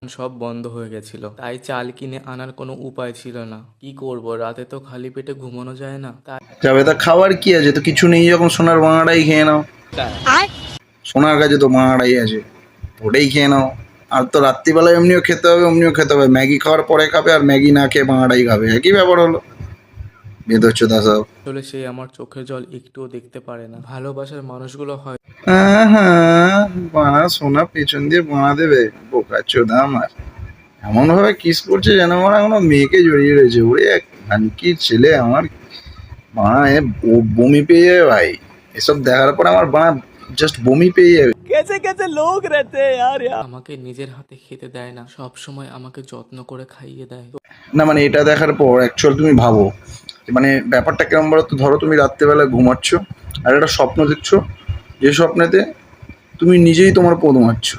সব বন্ধ হয়ে গেছিল, তাই চাল কিনে আনার কোনো উপায় ছিল না। কি করব, রাতে তো খালি পেটে ঘুমানো যায় না, তাই যাবে তা খাওয়ার কি আছে, তো কিছু নেই যখন সোনার বাংলাটাই খেয়ে নাও। সোনার কাছে তো বাংলাটাই আছে, ওটাই খেয়ে নাও। আর তো রাত্রিবেলা এমনিও খেতে হবে, অমনিও খেতে হবে। ম্যাগি খাওয়ার পরে খাবে আর ম্যাগি না খেয়ে বাংলাটাই খাবে, একই ব্যাপার হলো। বেদচ্ছদা সব। আসলে সে আমার চোখের জল একটুও দেখতে পারে না। ভালোবাসার মানুষগুলো হয় হ্যাঁ হ্যাঁ, বানা সোনা পেছন দিয়ে বানা দেবে, বোকা চোদা আমার। এমন ভাবে কিস করছে যেন আমার এখনো মেয়েকে জড়িয়ে রয়েছে। ওরে এক কি ছেলে আমার। বানা বমি পেয়ে যাবে ভাই, এসব দেখার পর আমার বানা জাস্ট বমি পেয়ে যাবে। আমাকে নিজের হাতে খেতে দেয় না, সব সময় আমাকে যত্ন করে খাইয়ে দেয়। না মানে এটা দেখার পর অ্যাকচুয়াল তুমি ভাবো, মানে ব্যাপারটা কেমন বলো তো। ধরো তুমি রাত্রেবেলা ঘুমাচ্ছ আর একটা স্বপ্ন দেখছো, যে স্বপ্নেতে তুমি নিজেই তোমার পদ মারছো।